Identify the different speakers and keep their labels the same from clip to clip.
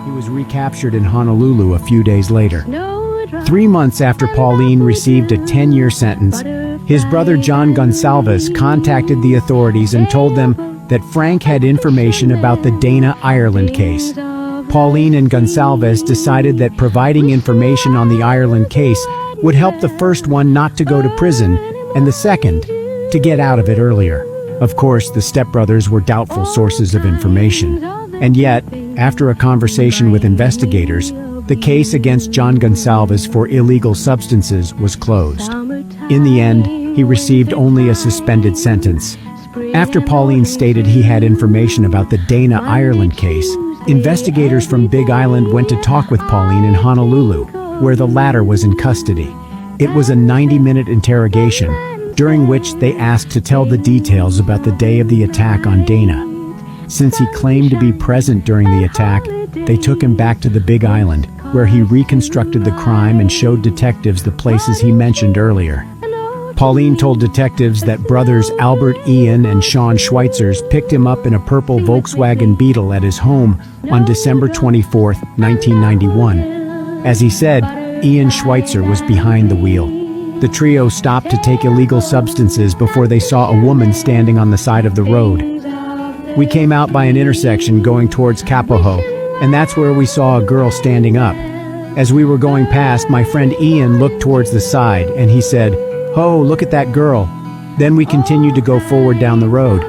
Speaker 1: He was recaptured in Honolulu a few days later. 3 months after Pauline received a 10-year sentence, his brother John Gonsalves contacted the authorities and told them that Frank had information about the Dana Ireland case. Pauline and Gonsalves decided that providing information on the Ireland case would help the first one not to go to prison and the second to get out of it earlier. Of course, the stepbrothers were doubtful sources of information. And yet, after a conversation with investigators, the case against John Gonsalves for illegal substances was closed. In the end, he received only a suspended sentence. After Pauline stated he had information about the Dana Ireland case, investigators from Big Island went to talk with Pauline in Honolulu, where the latter was in custody. It was a 90-minute interrogation, during which they asked to tell the details about the day of the attack on Dana. Since he claimed to be present during the attack, they took him back to the Big Island, where he reconstructed the crime and showed detectives the places he mentioned earlier. Pauline told detectives that brothers Albert Ian and Sean Schweitzers picked him up in a purple Volkswagen Beetle at his home on December 24, 1991. As he said, Ian Schweitzer was behind the wheel. The trio stopped to take illegal substances before they saw a woman standing on the side of the road. We came out by an intersection going towards Kapoho, and that's where we saw a girl standing up. As we were going past, my friend Ian looked towards the side, and he said, "Oh, look at that girl." Then we continued to go forward down the road.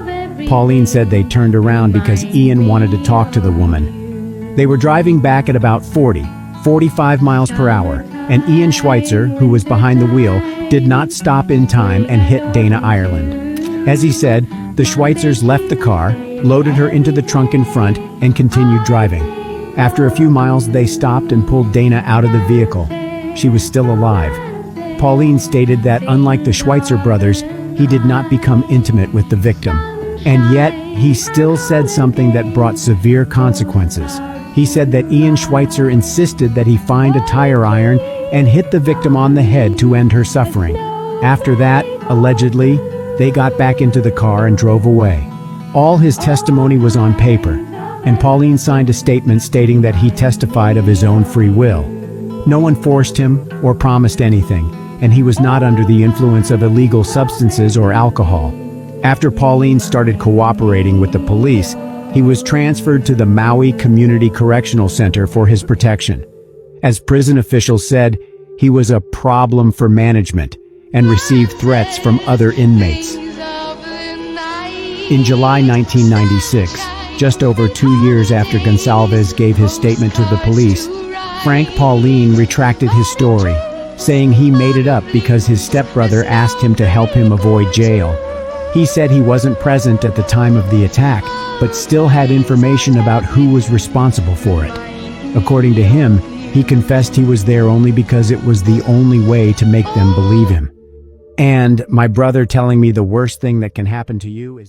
Speaker 1: Pauline said they turned around because Ian wanted to talk to the woman. They were driving back at about 45 miles per hour, and Ian Schweitzer, who was behind the wheel, did not stop in time and hit Dana Ireland. As he said, the Schweitzers left the car, loaded her into the trunk in front, and continued driving. After a few miles, they stopped and pulled Dana out of the vehicle. She was still alive. Pauline stated that unlike the Schweitzer brothers, he did not become intimate with the victim. And yet, he still said something that brought severe consequences. He said that Ian Schweitzer insisted that he find a tire iron and hit the victim on the head to end her suffering. After that, allegedly, they got back into the car and drove away. All his testimony was on paper, and Pauline signed a statement stating that he testified of his own free will. No one forced him or promised anything, and he was not under the influence of illegal substances or alcohol. After Pauline started cooperating with the police, he was transferred to the Maui Community Correctional Center for his protection. As prison officials said, he was a problem for management and received threats from other inmates. In July 1996, just over 2 years after Gonsalves gave his statement to the police, Frank Pauline retracted his story, saying he made it up because his stepbrother asked him to help him avoid jail. He said he wasn't present at the time of the attack, but still had information about who was responsible for it. According to him, he confessed he was there only because it was the only way to make them believe him. And my brother telling me the worst thing that can happen to you is